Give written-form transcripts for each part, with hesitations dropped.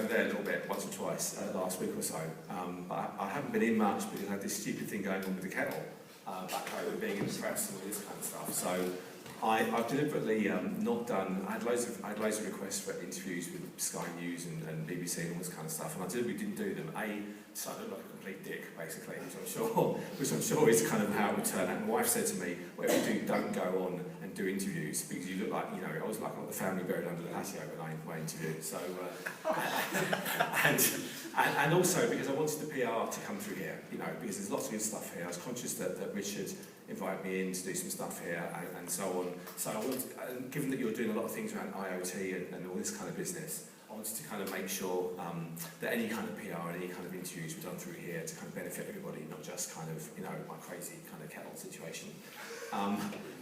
there a little bit, once or twice, last week or so. But I haven't been in much because I had this stupid thing going on with the kettle, back home, and being in the press and all this kind of stuff. So I've deliberately not done. I had loads of requests for interviews with Sky News and BBC and all this kind of stuff, and I deliberately didn't do them. So I look like a complete dick, basically, which I'm sure is kind of how it would turn out. My wife said to me, "Whatever you do, don't go on and do interviews because you look like, you know, I was like the family buried under the patio when I interviewed." So and also because I wanted the PR to come through here, you know, because there's lots of good stuff here. I was conscious that Richard invited me in to do some stuff here and so on. So I wanted, given that you're doing a lot of things around IoT and all this kind of business, I wanted to kind of make sure that any kind of PR, any kind of interviews were done through here to kind of benefit everybody, not just kind of, you know, my crazy kind of kettle situation.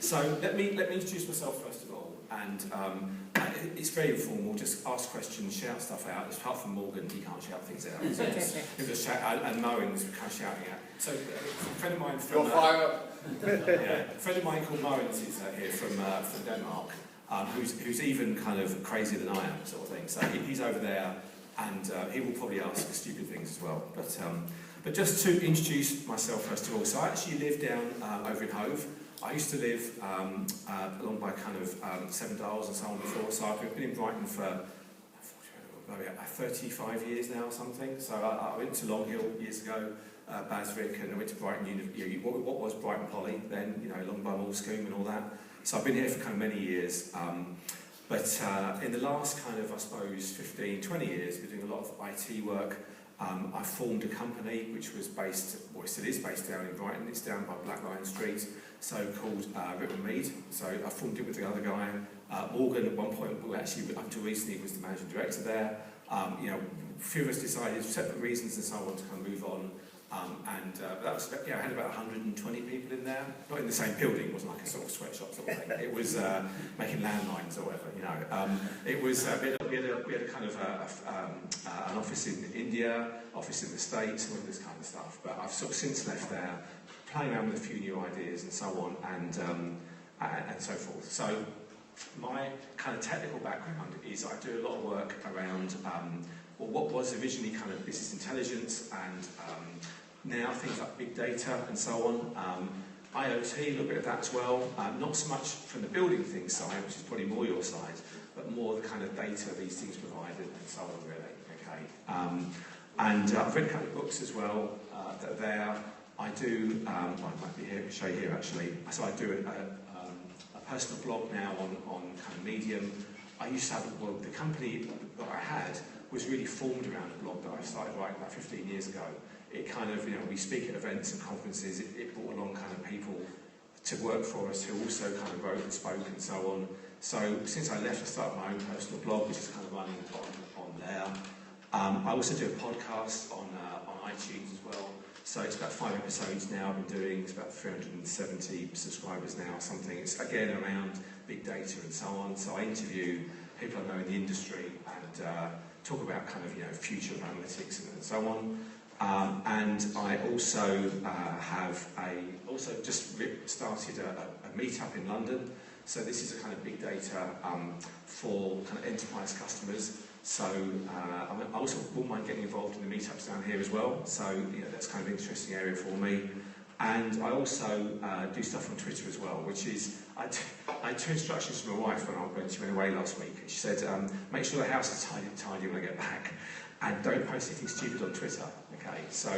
So let me introduce myself first of all, and it's very informal. Just ask questions, shout stuff out. Apart from Morgan, he can't shout things out. So just shout, and Moen's kind of shouting out. So a friend of mine from a friend of mine called Moen is here from Denmark. Who's even kind of crazier than I am, sort of thing. So he's over there, and he will probably ask stupid things as well. But just to introduce myself first of all, so I actually live down over in Hove. I used to live along by kind of Seven Dials and so on before. So I've been in Brighton for maybe 35 years now or something. So I went to Long Hill years ago, Baswick, and I went to Brighton what was Brighton Poly then, you know, Long by Moulscombe and all that. So I've been here for kind of many years, but in the last kind of, I suppose, 15, 20 years, we're doing a lot of IT work. I formed a company which was based, or still is based down in Brighton. It's down by Black Lion Street, so called Rittman. So I formed it with the other guy. Morgan, at one point, actually, until recently, was the managing director there. You know, a few of us decided, for separate reasons and so on, to kind of move on. That was, I had about 120 people in there, not in the same building. It wasn't like a sort of sweatshop sort of thing. It was making landmines or whatever, you know. It was we had a kind of an office in India, office in the States, and all this kind of stuff. But I've sort of since left there, playing around with a few new ideas and so on, and so forth. So my kind of technical background is I do a lot of work around what was originally kind of business intelligence and now things like big data and so on. IoT, a little bit of that as well. Not so much from the building things side, which is probably more your side, but more the kind of data these things provided and so on, really. Okay. I've read a couple of books as well that are there. I do, I might be here, show you here actually. So I do a personal blog now on kind of Medium. I used to have, well, the company that I had was really formed around a blog that I started writing about 15 years ago. It kind of, you know, we speak at events and conferences, it brought along kind of people to work for us who also kind of wrote and spoke and so on. So since I left, I started my own personal blog, which is kind of running on there. I also do a podcast on iTunes as well. So it's about 5 episodes now I've been doing. It's about 370 subscribers now or something. It's again around big data and so on. So I interview people I know in the industry and talk about kind of, you know, future of analytics and so on. And I also just started a meetup in London. So this is a kind of big data for kind of enterprise customers. So I also wouldn't mind getting involved in the meetups down here as well. So, you know, that's kind of an interesting area for me. And I also do stuff on Twitter as well, which is, I had 2 instructions from my wife when she went away last week. She said, make sure the house is tidy when I get back, and don't post anything stupid on Twitter. Okay, so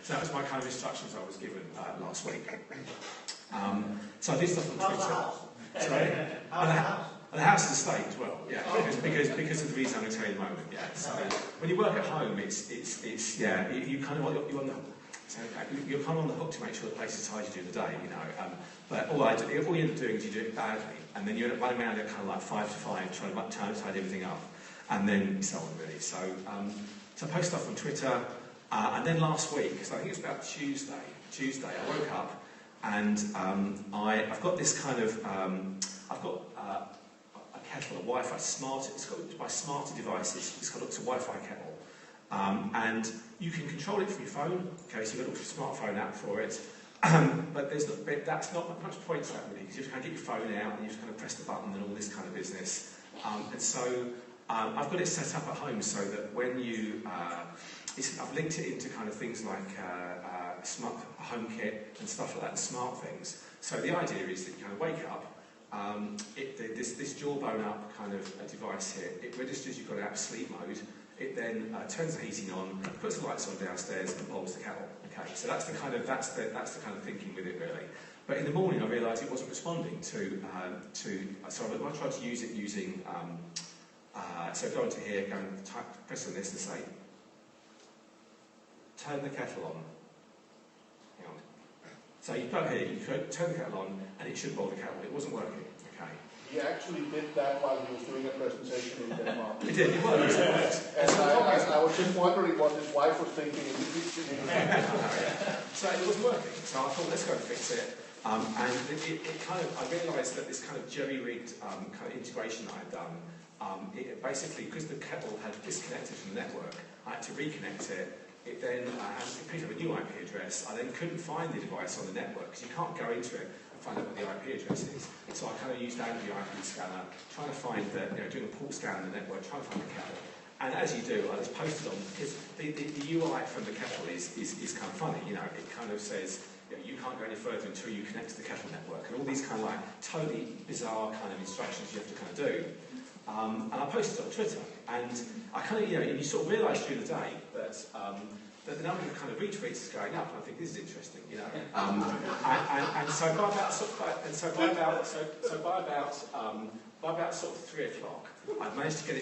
that was my kind of instructions I was given last week. So I do stuff on Twitter. Sorry? And the house is a state as well, yeah, because of the reason I'm going to tell you in a moment, yeah. So when you work at home, it's yeah, you kind of you're on the. You're kind of on the hook to make sure the place is tidy during the day, you know. But all you end up doing is you do it badly, and then you end up running around at kind of like 5 to 5, trying to tidy everything up, and then so on, really. So, I post stuff on Twitter, and then last week, so I think it was about Tuesday, I woke up, and I've got this kind of, I've got a kettle, a Wi-Fi smart. It's got by smarter devices. It's got lots of Wi-Fi kettle. And you can control it from your phone, okay, so you've got a smartphone app for it, but that's not much point to that really, because you just kind of get your phone out and you just kind of press the button and all this kind of business. And so I've got it set up at home so that when you, I've linked it into kind of things like smart HomeKit and stuff like that, smart things. So the idea is that you kind of wake up, this jawbone up kind of a device here, it registers you've got it out of sleep mode, it then turns the heating on, puts the lights on downstairs and bulbs the kettle. Okay, so that's the kind of thinking with it really. But in the morning I realised it wasn't responding to so I tried to use it using so go into here, go and press on this and say turn the kettle on. Hang on. So you go here, you turn the kettle on and it should boil the kettle. It wasn't working. Okay. He actually did that while he was doing a presentation in Denmark. It did, it worked. And I was just wondering what his wife was thinking in the kitchen. So it wasn't working. So I thought, let's go and fix it. And it kind of, I realised that this kind of jerry-rigged kind of integration I had done, it basically, because the kettle had disconnected from the network, I had to reconnect it. It then picked up a new IP address. I then couldn't find the device on the network because you can't go into it and find out what the IP address is. So I kind of used the IP scanner, trying to find doing a port scan on the network, trying to find the kettle. And as you do, I just posted on, because the UI from the kettle is kind of funny. You know, it kind of says, you can't go any further until you connect to the kettle network, and all these kind of like totally bizarre kind of instructions you have to kind of do. And I posted it on Twitter, and I kind of, you sort of realise through the day that the number of kind of retweets is going up, and I think this is interesting, and so by about sort of 3 o'clock, I managed to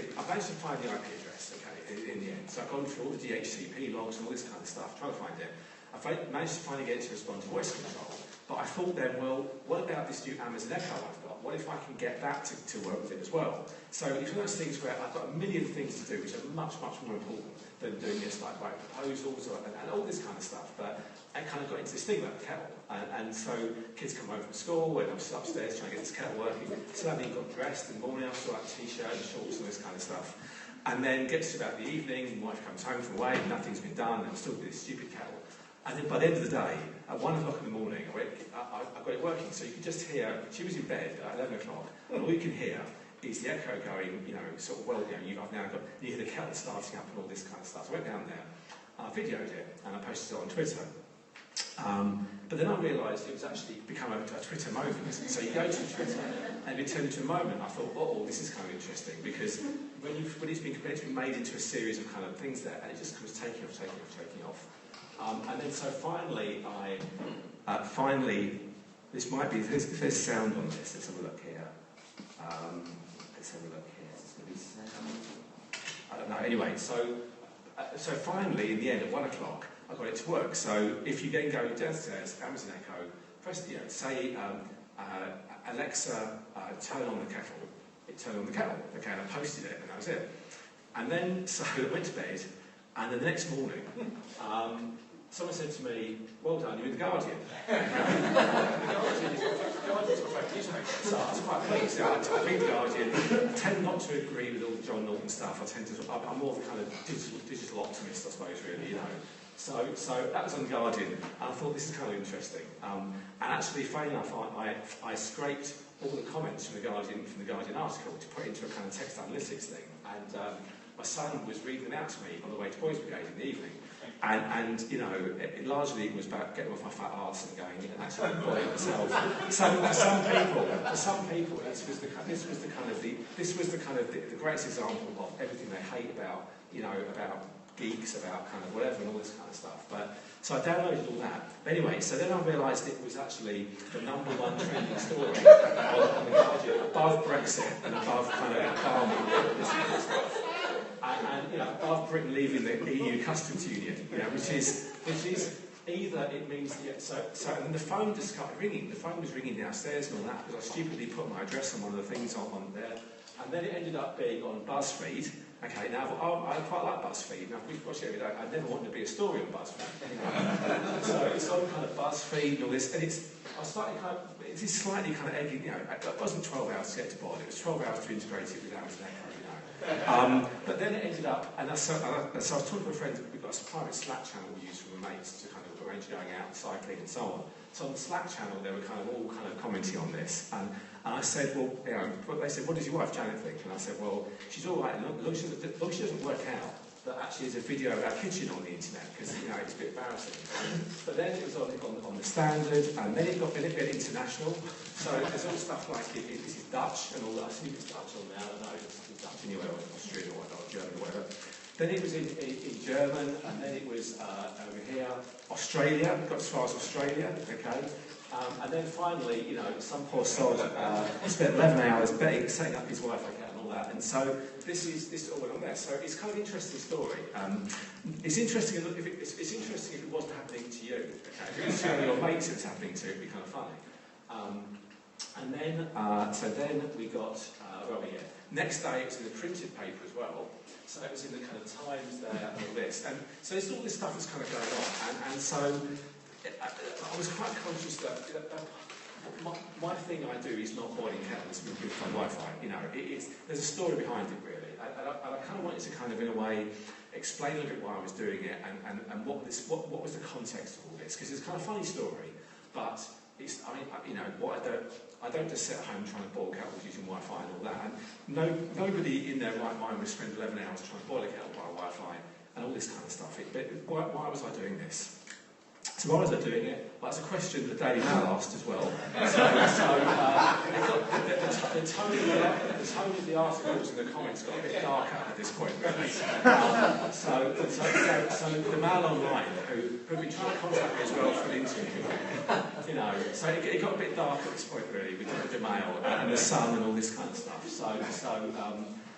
find the IP address, okay, in the end. So I've gone through all the DHCP logs and all this kind of stuff, trying to find it. I managed to finally get it to respond to voice control, but I thought then, well, what about this new Amazon Echo I've got? What if I can get that to work with it as well? So it's one of those things where I've got a million things to do which are much, much more important than doing this, like write proposals and all this kind of stuff. But I kind of got into this thing about the kettle. And so kids come home from school, and I'm upstairs trying to get this kettle working. So I got dressed in the morning, I saw like t-shirt and shorts and this kind of stuff. And then gets to about the evening, my wife comes home from away, nothing's been done, and I'm still with this stupid kettle. And then by the end of the day, at 1 o'clock in the morning, I got it working. So you could just hear, she was in bed at 11 o'clock, and all you can hear is the echo going, sort of, I've now got, you hear the kettle starting up and all this kind of stuff. So I went down there, I videoed it, and I posted it on Twitter. But then I realised it was actually become a Twitter moment. So you go to Twitter, and it turned into a moment. I thought, this is kind of interesting, because when it's been made into a series of kind of things there, and it just comes taking off. And then so finally, this might be, if there's sound on this, let's have a look here. Is there sound? I don't know. Anyway, so finally, in the end, at 1 o'clock, I got it to work. So if you then go downstairs, Amazon Echo, press, say, Alexa, turn on the kettle. It turned on the kettle. Okay, and I posted it, and that was it. And then, so I went to bed, and then the next morning, someone said to me, well done, you're in The Guardian. The Guardian's my favourite newspaper, so I was quite pleased. I read The Guardian. I tend not to agree with all the John Norton stuff. I'm more of a kind of digital optimist, I suppose, really, So that was on The Guardian, and I thought this is kind of interesting. And actually, funny enough, I scraped all the comments from the Guardian article to put into a kind of text analytics thing. And my son was reading them out to me on the way to Boys Brigade in the evening. And largely it was about getting off my fat arse and going and actually enjoying myself. So for some people, this was the kind of the greatest example of everything they hate about geeks, about kind of whatever and all this kind of stuff. So I downloaded all that. But anyway, so then I realised it was actually the #1 trending story on The Guardian, above Brexit and above kind of Obama, this kind of stuff. And above Britain leaving the EU customs union, which is either it means and the phone just started ringing. The phone was ringing downstairs and all that because I stupidly put my address on one of the things on there, and then it ended up being on BuzzFeed. Okay, now I quite like BuzzFeed. Now, if we watch it every day, I never wanted to be a story on BuzzFeed. So it's on kind of BuzzFeed and all this, and it is slightly kind of eggy. It wasn't 12 hours to get to board. It was 12 hours to integrate it with Amazon Echo. But then it ended up, and so I was talking to a friend, we've got a private Slack channel we use for my mates to kind of arrange going out, cycling and so on. So on the Slack channel, they were all commenting on this. And I said, well, they said, what does your wife Janet think? And I said, well, she's all right, as long as she doesn't work out that actually there's a video of our kitchen on the internet, because it's a bit embarrassing. But then it was on the standard, and then it got a bit international. So there's all stuff like this is Dutch and all that. I think it's Dutch on there. I don't know, it's Dutch anyway, or Austrian or whatever, German or whatever. Then it was in German, and then it was over here, Australia. We got as far as Australia, okay. And then finally, some poor sod spent 11 hours setting up his Wi-Fi account and all that. And so this all went on there. So it's kind of an interesting story. It's interesting if it wasn't happening to you. Okay, if it was to your mates it was happening to, it'd be kind of funny. And then we got next day it was in the printed paper as well. So it was in the kind of Times there and all this. And so there's all this stuff that's kind of going on. And so I was quite conscious that my thing I do is not boiling kettles with on Wi-Fi. There's a story behind it really. And I kind of wanted to kind of in a way explain a little bit why I was doing it and what was the context of all this, because it's kind of a funny story, but it's I don't just sit at home trying to boil kettles using Wi-Fi and all that. And nobody in their right mind would spend 11 hours trying to boil a kettle via Wi-Fi and all this kind of stuff. But why was I doing this? So why was I doing it? Well, that's a question the Daily Mail asked as well. The tone of the articles and the comments got a bit darker at this point, really. So the Mail Online, who've been trying to contact me as well for an interview, so it got a bit dark at this point, really, with the Mail and the Sun and all this kind of stuff.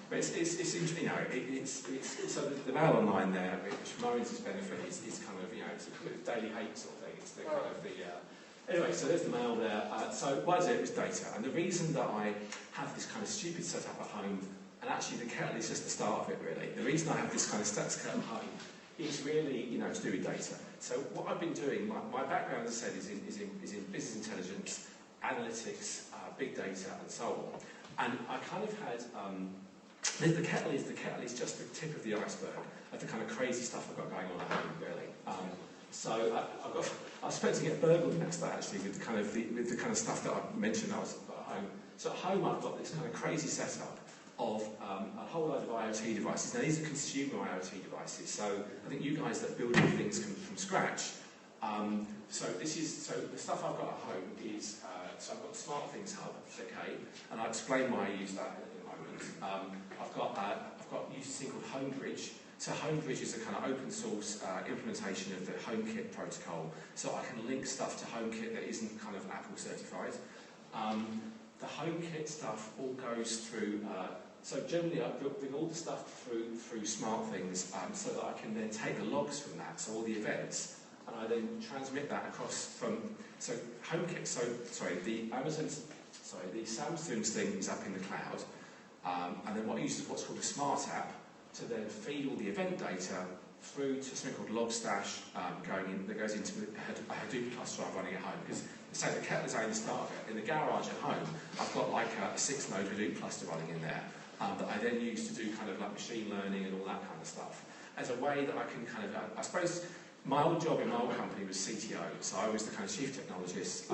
But so the Mail Online there, which for Maureen's benefit is kind of, it's a daily hate sort of thing. It's the kind of anyway, so there's the Mail there. So what is it? It was data. And the reason that I have this kind of stupid setup at home, and actually the kettle is just the start of it really. The reason I have this kind of stats kettle at home is really, to do with data. So what I've been doing, my background, as I said, is in business intelligence, analytics, big data, and so on. And I kind of had the kettle is just the tip of the iceberg of the kind of crazy stuff I've got going on at home, really. I was supposed to get burgled next day actually with the kind of stuff that I mentioned I was at home. So at home I've got this kind of crazy setup of a whole load of IoT devices. Now these are consumer IoT devices. So I think you guys that are building things from scratch. So the stuff I've got at home is so I've got the Smart Things Hub, okay, and I'll explain why I use that in a moment. I've got used this thing called HomeBridge. So HomeBridge is a kind of open source implementation of the HomeKit protocol. So I can link stuff to HomeKit that isn't kind of Apple certified. The HomeKit stuff all goes through. So generally, I bring all the stuff through Smart Things, so that I can then take the logs from that, so all the events, and I then transmit that across from. So HomeKit. The Samsung's thing is up in the cloud. And then what I use is what's called a Smart App to then feed all the event data through to something called Logstash that goes into a Hadoop cluster I'm running at home. Because the kettle is only the start of it. In the garage at home, I've got like a 6-node Hadoop cluster running in there that I then use to do kind of like machine learning and all that kind of stuff. As a way that I can kind of, I suppose, my old job in my old company was CTO, so I was the kind of chief technologist.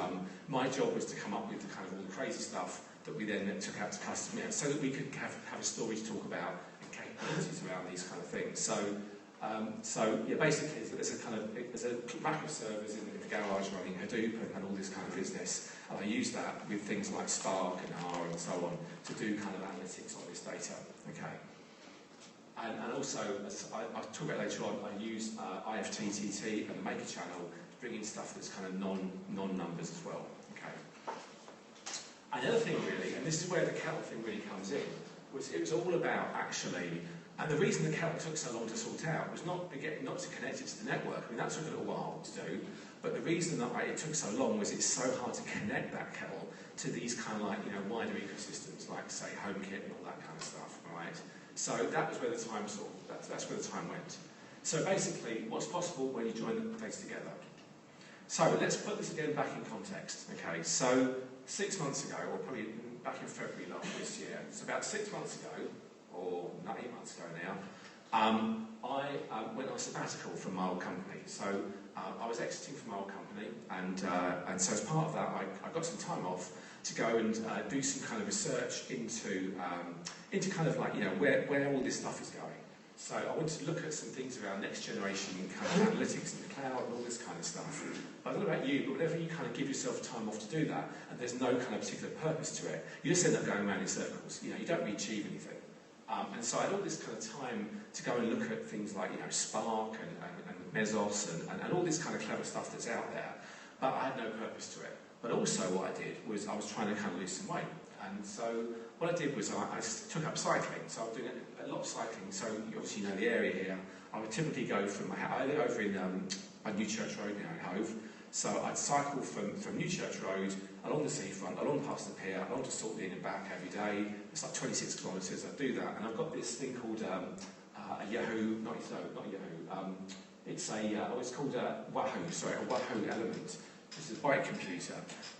My job was to come up with the kind of all the crazy stuff that we then took out to customers, so that we could have a story to talk about and capabilities around these kind of things. So basically, there's a rack of servers in the garage running Hadoop and all this kind of business, and I use that with things like Spark and R and so on to do kind of analytics on this data. Okay. And also, as I'll talk about later on, I use IFTTT and the Maker channel to bring in stuff that's kind of non-numbers as well. Okay. And the other thing really, and this is where the kettle thing really comes in, was it was all about actually, and the reason the kettle took so long to sort out was not to connect it to the network. I mean, that took a little while to do, but the reason that it took so long was it's so hard to connect that kettle to these kind of like, wider ecosystems, like say HomeKit and all that kind of stuff, right? So that was where the time that's where the time went. So basically, what's possible when you join the data together? So let's put this again back in context. Okay, so 6 months ago, or probably back in February this year, so about 6 months ago, or 8 months ago now, I went on a sabbatical from my old company. So I was exiting from my old company, and so as part of that, I got some time off to go and do some kind of research into kind of like, where all this stuff is going. So I wanted to look at some things around next generation kind of analytics in the cloud and all this kind of stuff. I don't know about you, but whenever you kind of give yourself time off to do that, and there's no kind of particular purpose to it, you just end up going around in circles. You don't really achieve anything. And so I had all this kind of time to go and look at things like, Spark and Mesos and all this kind of clever stuff that's out there, but I had no purpose to it. But also what I did was I was trying to kind of lose some weight. And so what I did was I took up cycling. So I was doing a lot of cycling. So you obviously know the area here. I would typically go from I live over in New Church Road now in Hove. So I'd cycle from New Church Road along the seafront, along past the pier, along to Saltley and back every day. It's like 26 kilometres. I do that, and I've got this thing called a Yahoo, not Yahoo. It's called a Wahoo Element. This is a bike computer,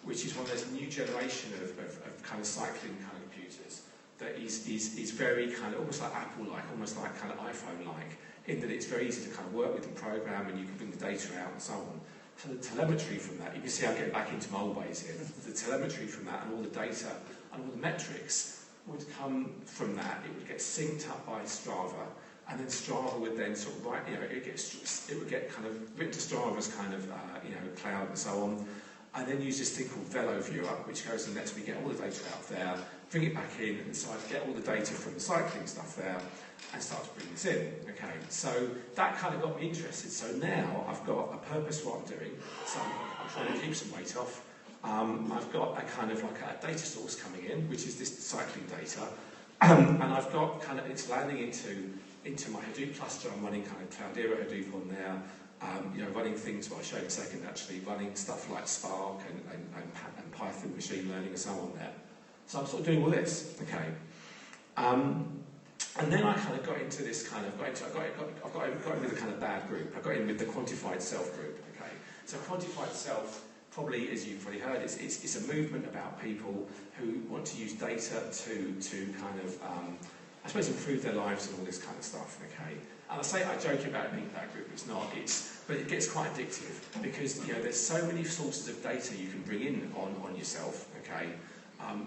which is one of those new generation of kind of cycling kind of computers that is very kind of almost like Apple-like, almost like kind of iPhone-like, in that it's very easy to kind of work with and program, and you can bring the data out and so on. So the telemetry from that, you can see I'm getting back into my old ways here, the telemetry from that and all the data and all the metrics would come from that. It would get synced up by Strava, and then Strava would then sort of it would get kind of written to Strava's kind of cloud and so on, and then use this thing called Velo Viewer, which goes and lets me get all the data out there, bring it back in, and so I get all the data from the cycling stuff there, and start to bring this in. Okay, so that kind of got me interested. So now I've got a purpose for what I'm doing. So I'm trying to keep some weight off. I've got a kind of like a data source coming in, which is this cycling data, and I've got kind of it's landing into my Hadoop cluster. I'm running kind of Cloudera Hadoop on there. Running things, I'll show you in a second actually, running stuff like Spark and Python machine learning and so on there. So I'm sort of doing all this, okay. And then I kind of got into this kind of, I got in with a kind of bad group. I got in with the quantified self group, okay. So quantified self, probably, as you've probably heard, it's a movement about people who want to use data to kind of, I suppose, improve their lives and all this kind of stuff, okay. And I joke about it being a bad group, it's not, but it gets quite addictive because, there's so many sources of data you can bring in on yourself, okay,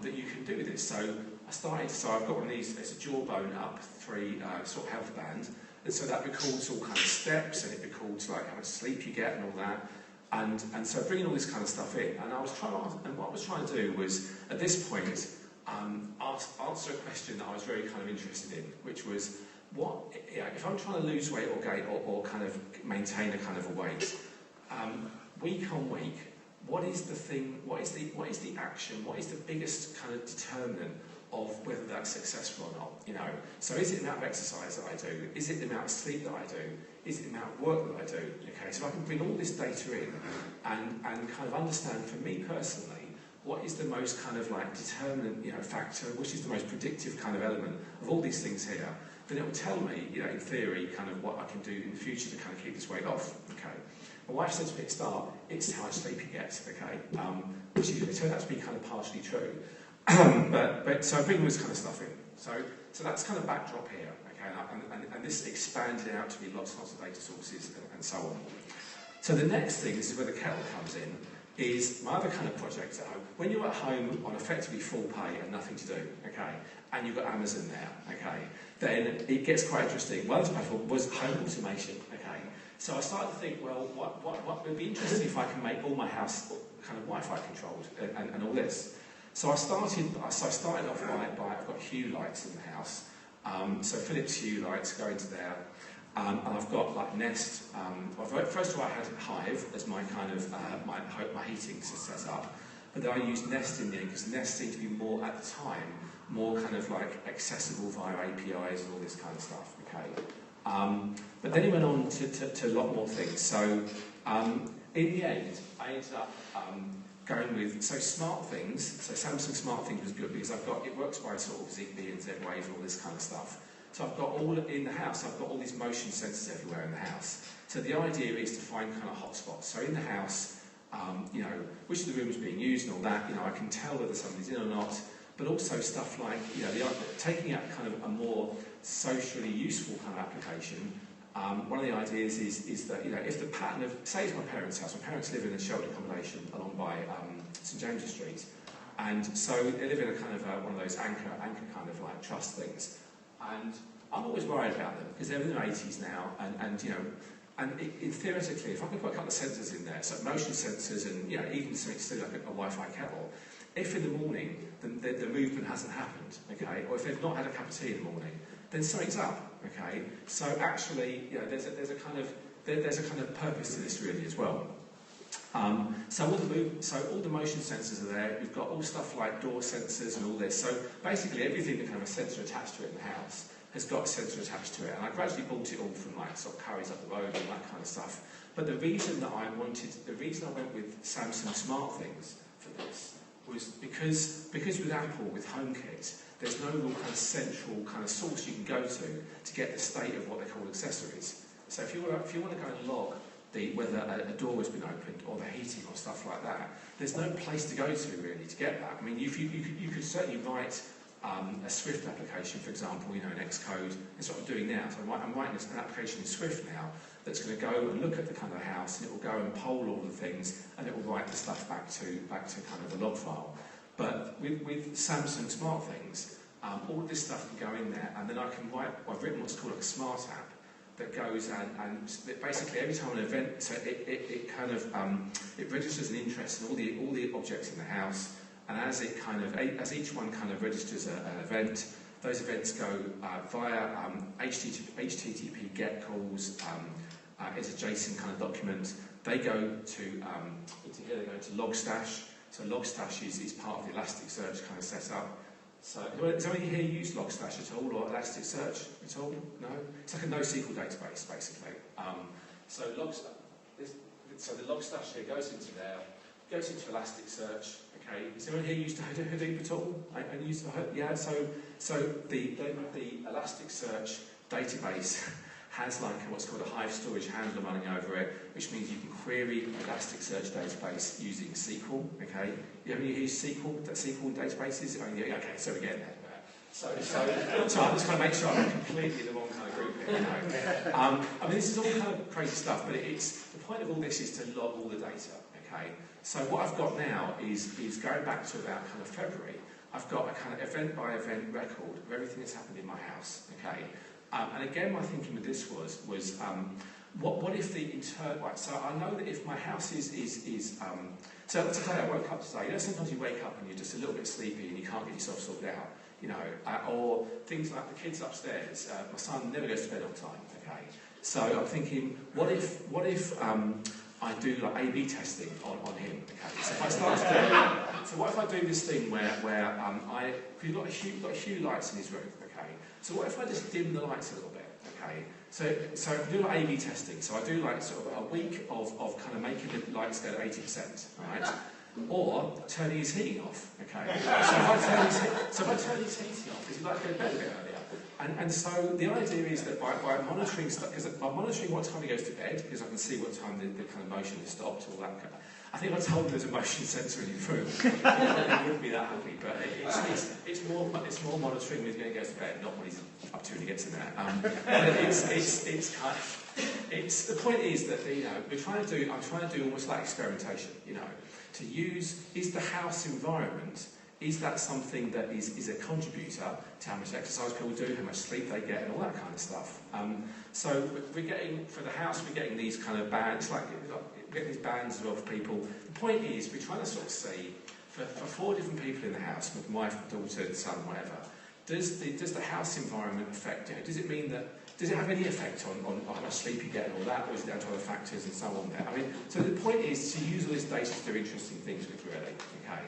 that you can do with it. So I've got one of these, it's a jawbone up 3 sort of health band, and so that records all kind of steps, and it records like how much sleep you get and all that, and so bringing all this kind of stuff in, and what I was trying to do was, at this point, answer a question that I was very kind of interested in, which was, if I'm trying to lose weight or gain or kind of maintain a kind of a weight, week on week, what is the thing, what is the action, what is the biggest kind of determinant of whether that's successful or not, So is it the amount of exercise that I do? Is it the amount of sleep that I do? Is it the amount of work that I do? Okay, so I can bring all this data in and kind of understand, for me personally, what is the most kind of like determinant, factor, which is the most predictive kind of element of all these things here. Then it will tell me, in theory, kind of what I can do in the future to kind of keep this weight off, okay. My wife said to me at the start, it's how much sleep you get, okay, which it turned out to be kind of partially true. but so I bring all this kind of stuff in. So that's kind of backdrop here, okay, and this expanded out to be lots and lots of data sources and so on. So the next thing, this is where the kettle comes in, is my other kind of project at home. When you're at home on effectively full pay and nothing to do, okay, and you've got Amazon there, okay, then it gets quite interesting. One of the platform was home automation, okay. So I started to think, well, what would be interesting if I can make all my house kind of Wi-Fi controlled and all this. So I started off by I've got Hue lights in the house. So Philips Hue lights go into there. And I've got like Nest. First of all, I had Hive as my kind of my heating set up, but then I used Nest in the end because Nest seemed to be more at the time more kind of like accessible via APIs and all this kind of stuff. Okay, but then he went on to a lot more things. So in the end, I ended up going with smart things. So Samsung Smart Things was good because it works by sort of Zigbee and Z-Wave and all this kind of stuff. So I've got all in the house, I've got all these motion sensors everywhere in the house. So the idea is to find kind of hotspots. So in the house, which of the rooms being used and all that, I can tell whether somebody's in or not. but also stuff like, you know, taking out kind of a more socially useful kind of application. One of the ideas is that, you know, if the pattern of, say it's my parents' house, my parents live in a sheltered accommodation along by St James's Street, and so they live in a kind of one of those anchor kind of like trust things, and I'm always worried about them because they're in their 80s now, and you know, and theoretically, if I can put a couple of sensors in there, so motion sensors and, you know, even something silly like a Wi-Fi kettle, if in the morning the movement hasn't happened, okay, or if they've not had a cup of tea in the morning, then something's up, okay. So actually, you know, there's a kind of purpose to this really as well. So all the motion sensors are there. We've got all stuff like door sensors and all this. So basically, everything that can have a sensor attached to it in the house has got a sensor attached to it. And I gradually bought it all from like sort of Curry's up the road and that kind of stuff. But the reason I went with Samsung Smart Things for this was because with Apple, with HomeKit, there's no real kind of central kind of source you can go to get the state of what they call accessories. So if you want to go and log whether a door has been opened or the heating or stuff like that, there's no place to go to really to get that. I mean, you could certainly write a Swift application, for example, you know, in Xcode. That's what I'm doing now. So I'm writing an application in Swift now that's going to go and look at the kind of house, and it will go and poll all the things, and it will write the stuff back to kind of the log file. But with Samsung Smart Things, all this stuff can go in there, and then I can write. I've written what's called like a smart app that goes and basically every time an event, so it kind of it registers an interest in all the objects in the house. And as each one kind of registers an event, those events go via HTTP GET calls. It's a JSON kind of document. They go to into here. They go to Logstash. So Logstash is part of the Elasticsearch kind of setup. So has anybody here used Logstash at all or Elasticsearch at all? No. It's like a NoSQL database basically. So the Logstash here goes into there, goes into Elasticsearch. Okay, is anyone here used to Hadoop at all? And used yeah. So the Elasticsearch database has like what's called a Hive storage handler running over it, which means you can query the Elasticsearch database using SQL. Okay, you ever used SQL databases? Oh, yeah, okay, so again. So I'm just trying to make sure I'm completely in the wrong kind of group here. You know? I mean, this is all kind of crazy stuff, but the point of all this is to log all the data. Okay, so what I've got now is going back to about kind of February. I've got a kind of event by event record of everything that's happened in my house. Okay, and again, my thinking with this was what if the right? So I know that if my house is so today I woke up today. You know, sometimes you wake up and you're just a little bit sleepy and you can't get yourself sorted out. You know, or things like the kids upstairs. My son never goes to bed on time. Okay, so I'm thinking, what if I do like A/B testing on him. Okay, so if I start to do, so what if I do this thing where you've got a few lights in his room. Okay, so what if I just dim the lights a little bit? Okay, so I do like A/B testing. So I do like sort of a week of kind of making the lights go to 80%. Right. Or turning his heating off, okay? So if I turn his heating off, because he likes to go to bed a bit earlier. And so the idea is that by monitoring stuff, because by monitoring what time he goes to bed, because I can see what time the kind of motion has stopped, all that kind of. I think I told him there's a motion sensor in his room. He wouldn't be that happy, but it's more monitoring when he goes to bed, not what he's up to when he gets in there. It's the point is that you know I'm trying to do almost like experimentation, you know. To use, is the house environment, is that something that is a contributor to how much exercise people do, how much sleep they get, and all that kind of stuff. So we're getting, for the house, we're getting these kind of bands, like we get these bands as well for people. The point is, we're trying to sort of see, for 4 different people in the house, with wife, daughter, son, whatever, does the house environment affect, you know, does it mean that, does it have any effect on how much sleep you get and all that, or is it down to other factors and so on there? I mean, so the point is to use all this data to do interesting things with, really, okay?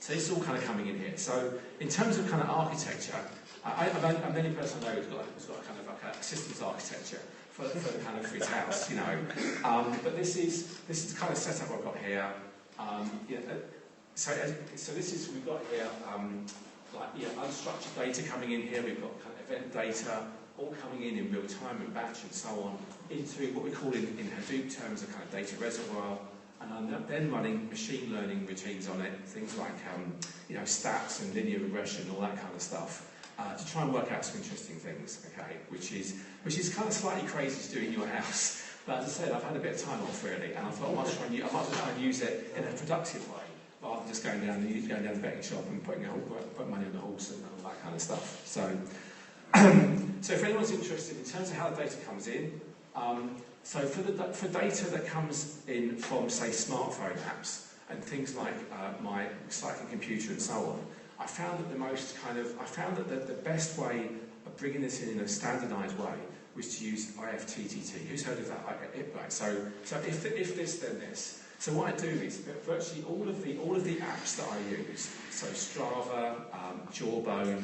So this is all kind of coming in here. So in terms of kind of architecture, I'm the only person I know who's got kind of like a systems architecture for the kind of his house, you know. But this is the kind of setup I've got here. Yeah, so this is, we've got here unstructured data coming in here. We've got kind of event data all coming in real time and batch and so on into what we call in Hadoop terms a kind of data reservoir. And And I'm then running machine learning routines on it, things like stats and linear regression, all that kind of stuff, to try and work out some interesting things, okay, which is kind of slightly crazy to do in your house. But as I said, I've had a bit of time off really, and I thought I might as well try and use it in a productive way, rather than just going down the betting shop and putting money on the horse and all that kind of stuff. So, so if anyone's interested in terms of how the data comes in, so for data that comes in from, say, smartphone apps and things like my cycling computer and so on, I found that the best way of bringing this in a standardised way was to use IFTTT. Who's heard of that? Right. So if this, then this. So what I do is virtually all of the apps that I use, so Strava, Jawbone,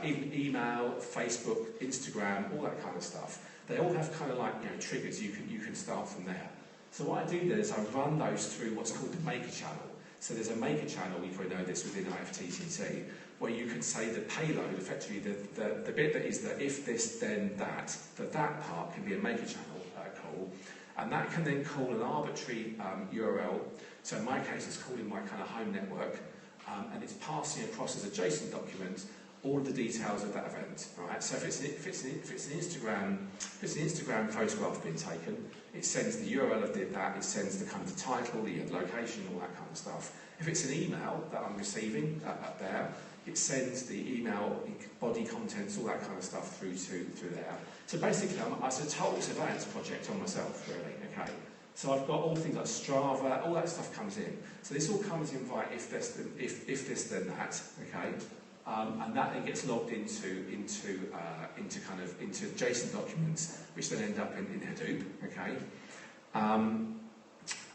even email, Facebook, Instagram, all that kind of stuff. They all have kind of like triggers. You can start from there. So what I do then is I run those through what's called the maker channel. So there's a maker channel, you probably know this within IFTTT, where you can say the payload, effectively the bit that is the if this then that part can be a maker channel call, and that can then call an arbitrary URL. So in my case, it's calling my kind of home network, and it's passing across as a JSON document all of the details of that event. Right? So if it's an Instagram photograph being taken, it sends the URL of that. It sends the kind of the title, the location, all that kind of stuff. If it's an email that I'm receiving up there, it sends the email body contents, all that kind of stuff through there. So basically, it's a total surveillance project on myself, really. Okay. So I've got all things like Strava, all that stuff comes in. So this all comes in via if this then that. Okay. And that then gets logged into JSON documents, which then end up in Hadoop. Okay.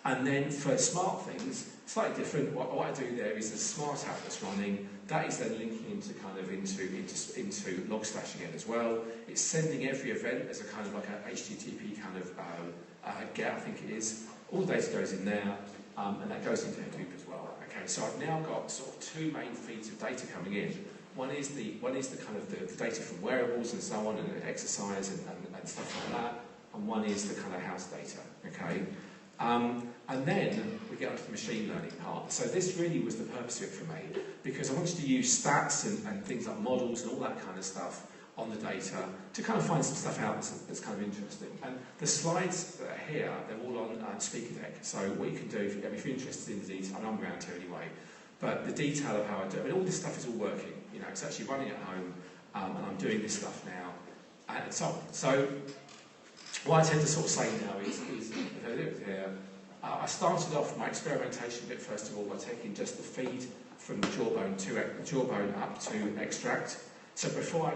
And then for smart things, slightly different. What I do there is a smart app that's running. That is then linking into Logstash again as well. It's sending every event as a kind of like a HTTP kind of get, I think it is. All the data goes in there, and that goes into Hadoop as well. Okay, so I've now got sort of two main feeds of data coming in. One is the kind of the data from wearables and so on, and exercise and stuff like that, and one is the kind of house data. Okay. And then we get onto the machine learning part. So this really was the purpose of it for me, because I wanted to use stats and things like models and all that kind of stuff on the data to kind of find some stuff out that's kind of interesting. And the slides that are here, they're all on Speaker Deck. So what you can do, if you're interested in the detail, I'm around here anyway, but the detail of how I do it, all this stuff is all working. It's actually running at home, and I'm doing this stuff now, and so on. So what I tend to sort of say now is if I look here, I started off my experimentation bit first of all by taking just the feed from the Jawbone up to extract. So before I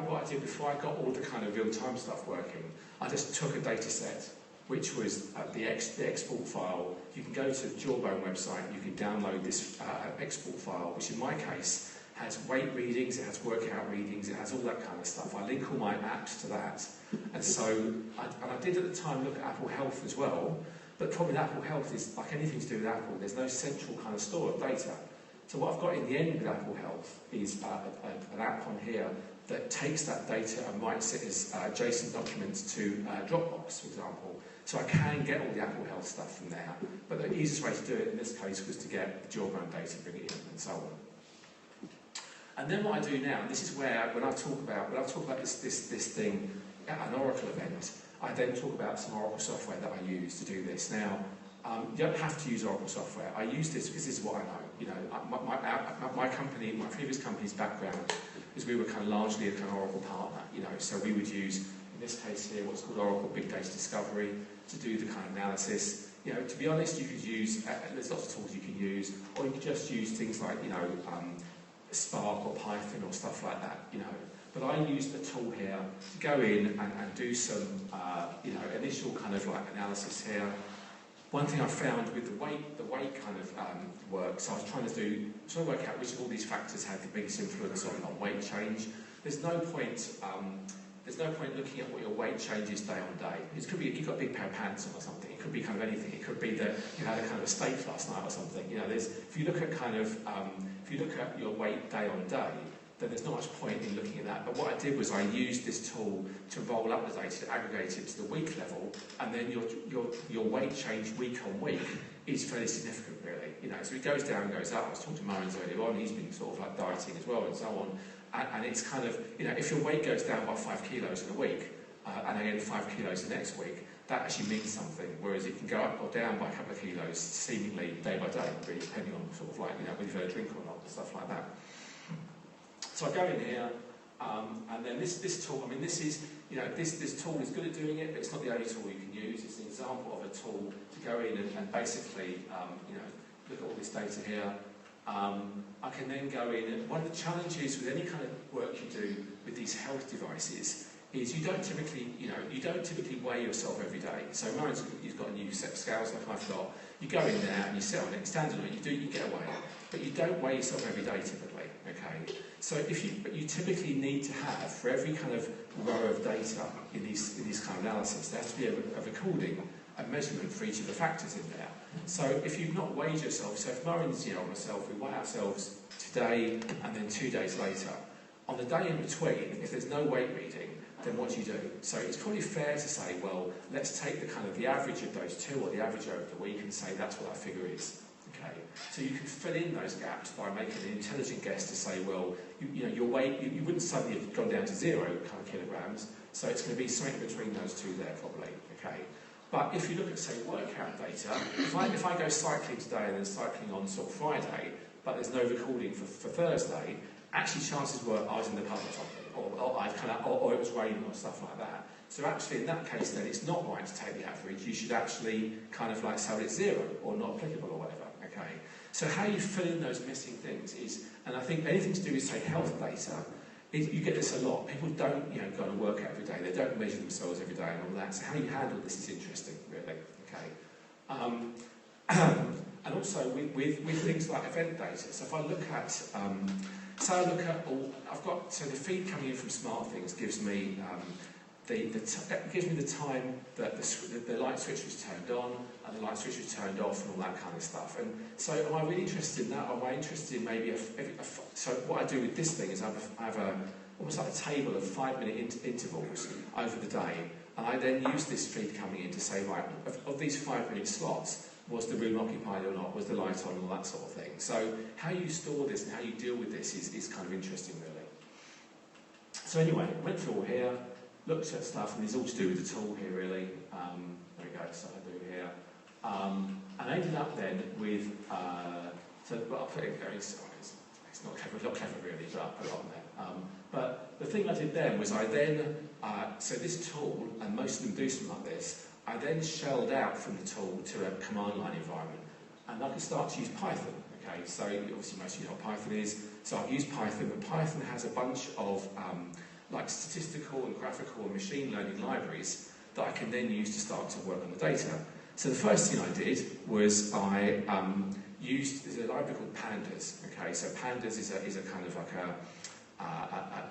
got all the kind of real-time stuff working, I just took a data set, which was the export file. You can go to the Jawbone website, you can download this export file, which in my case has weight readings, it has workout readings, it has all that kind of stuff. I link all my apps to that. And so, I did at the time look at Apple Health as well, but probably Apple Health is like anything to do with Apple, there's no central kind of store of data. So what I've got in the end with Apple Health is an app on here that takes that data and writes it as JSON documents to Dropbox, for example. So I can get all the Apple Health stuff from there. But the easiest way to do it in this case was to get the Jawbone data, bring it in, and so on. And then what I do now, and this is where when I talk about this thing at an Oracle event, I then talk about some Oracle software that I use to do this. Now, you don't have to use Oracle software. I use this because this is what I know. My company, my previous company's background is we were kind of largely a kind of Oracle partner. So we would use, in this case here, what's called Oracle Big Data Discovery to do the kind of analysis. To be honest, you could use, there's lots of tools you can use, or you could just use things like, Spark or Python or stuff like that, But I used a tool here to go in and do some, initial kind of like analysis here. One thing I found with the weight kind of work, so I was trying to work out which of all these factors had the biggest influence on weight change. There's no point looking at what your weight change is day on day. It could be you've got a big pair of pants on or something. It could be kind of anything. It could be that you had a kind of a steak last night or something. If you look at your weight day on day, then there's not much point in looking at that. But what I did was I used this tool to roll up the data, to aggregate it to the week level, and then your weight change week on week is fairly significant, really. You know, so it goes down and goes up. I was talking to Murray's earlier on, he's been sort of like dieting as well and so on. And it's kind of, you know, if your weight goes down by 5 kilos in a week, and again 5 kilos the next week, that actually means something, whereas it can go up or down by a couple of kilos seemingly day by day, really, depending on sort of like, you know, whether you've had a drink or not, and stuff like that. So I go in here, and then this tool, I mean, this is, you know, this tool is good at doing it, but it's not the only tool you can use. It's an example of a tool to go in and basically, you know, look at all this data here. I can then go in, and one of the challenges with any kind of work you do with these health devices is you don't typically weigh yourself every day. So Ryan's, you've got a new set of scales like I've got. You go in there and you sit on it, stand on it, you get a weigh, but you don't weigh yourself every day typically. Okay. So but you typically need to have, for every kind of row of data in these kind of analysis, there has to be a recording, a measurement for each of the factors in there. So if you've not weighed yourself, so if Murray's, you know, myself, we weigh ourselves today and then 2 days later. On the day in between, if there's no weight reading, then what do you do? So it's probably fair to say, well, let's take the average of those two, or the average over the week, and say that's what that figure is. Okay. So you can fill in those gaps by making an intelligent guess to say, well, you know, your weight, you wouldn't suddenly have gone down to 0 kind of kilograms, so it's going to be something between those two there probably. Okay. But if you look at, say, workout data, if I go cycling today and then cycling on sort of Friday, but there's no recording for Thursday, actually chances were I was in the pub or something, or it was raining or stuff like that. So actually in that case then it's not right to take the average, you should actually kind of like say it's 0 or not applicable or whatever, okay? So how you fill in those missing things is, and I think anything to do with, say, health data, you get this a lot. People don't, you know, go and work out every day, they don't measure themselves every day and all that, so how you handle this is interesting, really, okay? And also with things like event data, so if I look at, so the feed coming in from SmartThings gives me the time that the light switch was turned on and the light switch was turned off and all that kind of stuff. And so am I really interested in that, or am I interested in maybe so what I do with this thing is I have almost like a table of 5-minute intervals over the day, and I then use this feed coming in to say, right, of these 5-minute slots, was the room occupied or not, was the light on, all that sort of thing. So how you store this and how you deal with this is kind of interesting, really. So anyway, went through all here, looked at stuff, and it's all to do with the tool here, really. There we go, stuff I do here. And I ended up then with, I'll put it very, it's not clever really, but I'll put it on there. But the thing I did then was so this tool, and most of them do something like this, I then shelled out from the tool to a command line environment, and I could start to use Python. Okay, so obviously most of you know what Python is, so I've used Python, but Python has a bunch of like statistical and graphical and machine learning libraries that I can then use to start to work on the data. So the first thing I did was I there's a library called Pandas. Okay, so Pandas is a kind of like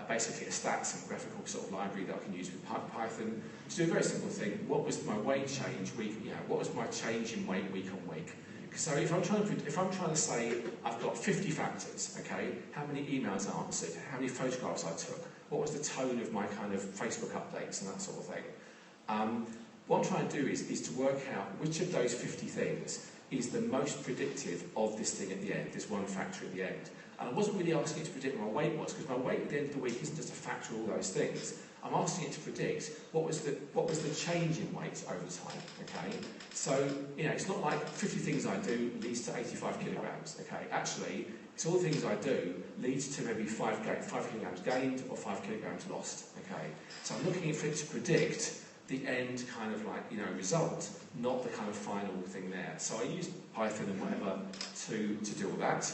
basically a stats and graphical sort of library that I can use with Python to do a very simple thing. What was my weight change week? What was my change in weight week on week? So if I'm trying to say I've got 50 factors, okay, how many emails I answered, how many photographs I took, what was the tone of my kind of Facebook updates and that sort of thing. What I'm trying to do is to work out which of those 50 things is the most predictive of this thing at the end, this one factor at the end. And I wasn't really asking it to predict what my weight was, because my weight at the end of the week isn't just a factor of all those things. I'm asking it to predict what was the change in weight over time, okay? So, you know, it's not like 50 things I do leads to 85 kilograms, okay? Actually, it's all the things I do leads to maybe 5 kilograms gained or 5 kilograms lost, okay? So I'm looking for it to predict the end kind of like, you know, result, not the kind of final thing there. So I used Python and whatever to do all that.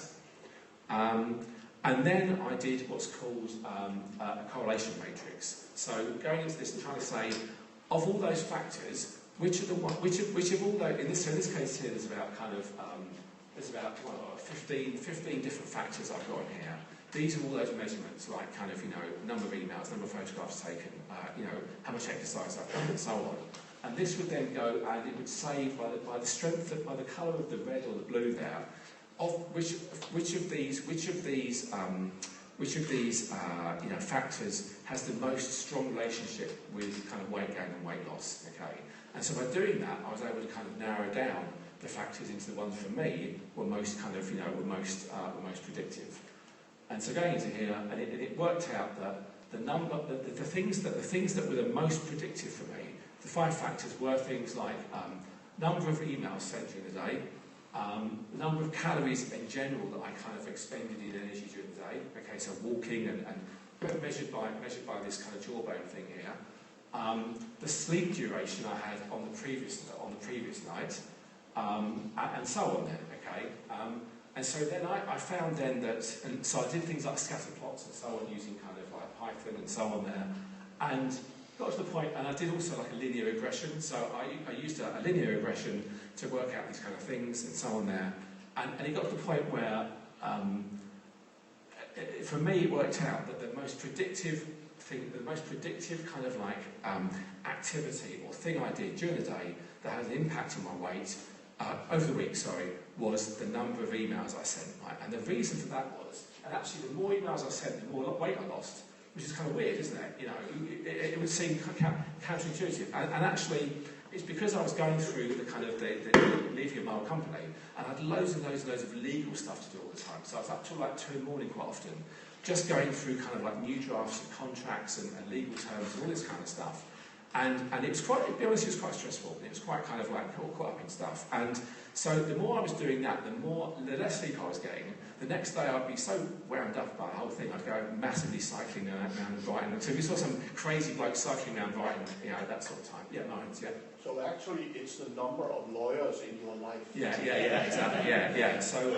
And then I did what's called a correlation matrix. So going into this and trying to say, of all those factors, which of all those, in this case here, there's about 15 different factors I've got in here. These are all those measurements, like kind of, you know, number of emails, number of photographs taken, you know, how much exercise I've done, and so on. And this would then go, and it would save by the strength, by the colour of the red or the blue there, of which of these which of these factors has the most strong relationship with kind of weight gain and weight loss, okay? And so by doing that, I was able to kind of narrow down the factors into the ones for me were most kind of, were most predictive. And so going into here, and it worked out that the things that were the most predictive for me, the 5 factors were things like number of emails sent during the day, number of calories in general that I kind of expended in energy during the day. Okay, so walking and measured by this kind of jawbone thing here. The sleep duration I had on the previous night, and so on. Then, okay. And so then I found then that, and so I did things like scatter plots and so on using kind of like Python and so on there, and got to the point, and I did also like a linear regression, so I used a linear regression to work out these kind of things and so on there, and it got to the point where, for me it worked out that the most predictive kind of like activity or thing I did during the day that had an impact on my weight, over the week, was the number of emails I sent, right? And the reason for that was, and actually the more emails I sent, the more weight I lost, which is kind of weird, isn't it? It would seem counterintuitive. And actually, it's because I was going through the kind of the leaving a mile company, and I had loads of legal stuff to do all the time. So I was up till like 2 in the morning quite often, just going through kind of like new drafts of contracts and legal terms and all this kind of stuff. And it was quite, to be honest, it was quite stressful. It was quite kind of like caught up in stuff. And so the more I was doing that, the less sleep I was getting. The next day I'd be so wound up by the whole thing, I'd go massively cycling around Brighton. So we saw some crazy bloke cycling around Brighton, that sort of time. Yeah, minds, yeah. So actually it's the number of lawyers in your life. Yeah, exactly, yeah. So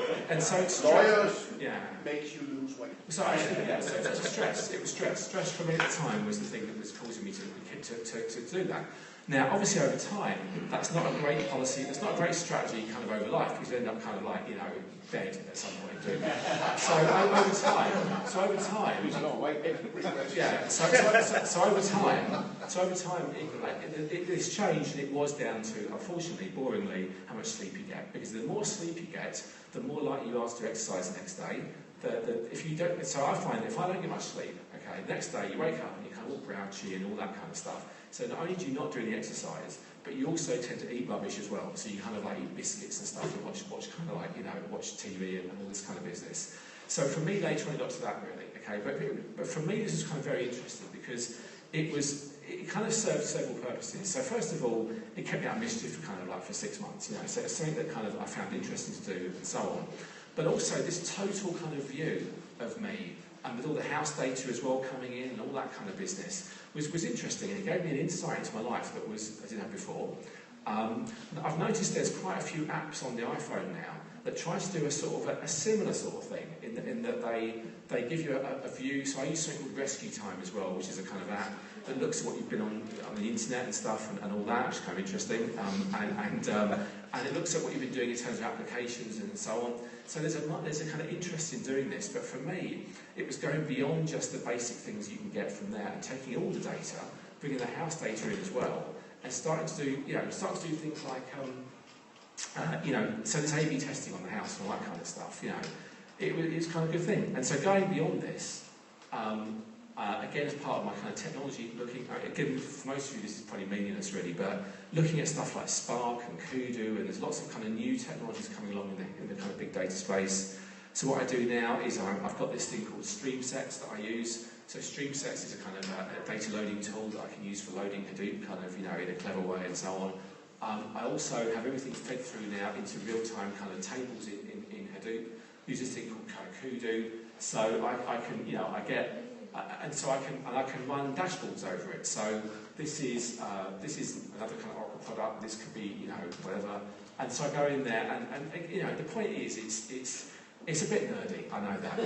lawyers yeah. makes you lose weight. So actually, yeah, so it was stress. It was stress. Stress for me at the time was the thing that was causing me to do that. Now, obviously, over time, that's not a great policy. That's not a great strategy, kind of over life, because you end up kind of like dead at some point doing that. So over time, yeah. So over time, it's changed, and it was down to, unfortunately, boringly, how much sleep you get. Because the more sleep you get, the more likely you are to exercise the next day. If you don't, so I find that if I don't get much sleep, okay, the next day you wake up and you kind of all grouchy and all that kind of stuff. So not only do you not do any exercise, but you also tend to eat rubbish as well. So you kind of like eat biscuits and stuff and watch kind of like watch TV and all this kind of business. So for me, later on, I got to that really, okay. But for me, this was kind of very interesting because it kind of served several purposes. So first of all, it kept me out of mischief for 6 months. So it's something that kind of I found interesting to do and so on. But also this total kind of view of me, and with all the house data as well coming in and all that kind of business, was interesting, and it gave me an insight into my life that I didn't have before. I've noticed there's quite a few apps on the iPhone now that try to do a similar sort of thing, in that they give you a view. So I use something called Rescue Time as well, which is a kind of app that looks at what you've been on the internet and stuff and all that, which is kind of interesting. And it looks at what you've been doing in terms of applications and so on. So there's a kind of interest in doing this, but for me, it was going beyond just the basic things you can get from there and taking all the data, bringing the house data in as well, and starting to do things like, so there's A/B testing on the house and all that kind of stuff. It's kind of a good thing. And so going beyond this, again, as part of my kind of technology looking, again, for most of you this is probably meaningless really, but looking at stuff like Spark and Kudu, and there's lots of kind of new technologies coming along in the kind of big data space. So what I do now is I've got this thing called StreamSets that I use. So StreamSets is a kind of a data loading tool that I can use for loading Hadoop kind of, in a clever way and so on. I also have everything fed through now into real-time kind of tables in Hadoop. Use this thing called Kudu. So I can, I can run dashboards over it. So this is another kind of Oracle product. This could be whatever. And so I go in there, and the point is it's a bit nerdy. I know that. Do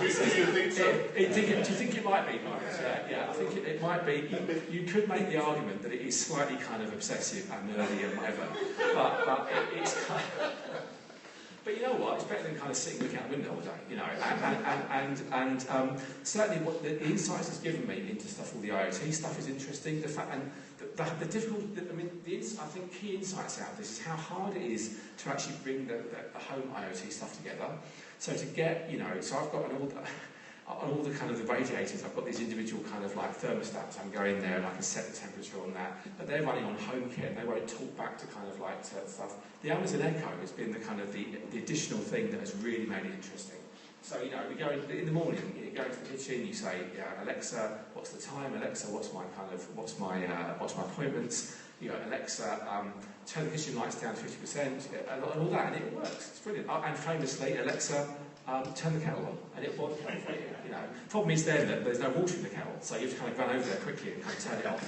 you think so? Do you think it might be, Mark? Yeah. I think it might be. You could make the argument that it is slightly kind of obsessive and nerdy and whatever, but it's kind of. But you know what? It's better than kind of sitting looking out the window all day, you know. And certainly, what the insights it's given me into stuff, all the IoT stuff is interesting. The fact and the difficult, I mean, I think key insights out of this is how hard it is to actually bring the home IoT stuff together. So to get, you know, so I've got on all the kind of the radiators, I've got these individual kind of like thermostats. I'm going there and I can set the temperature on that. But they're running on HomeKit and they won't talk back to kind of like stuff. The Amazon Echo has been the kind of the additional thing that has really made it interesting. So, you know, we go in the morning, you go into the kitchen, you say, yeah, Alexa, what's the time? Alexa, what's my appointments? You go, Alexa, turn the kitchen lights down to 50%, and all that, and it works. It's brilliant. And famously, Alexa, turn the kettle on, and it won't come for you. You know, problem is then that there's no water in the kettle, so you have to kind of run over there quickly and kind of turn it off.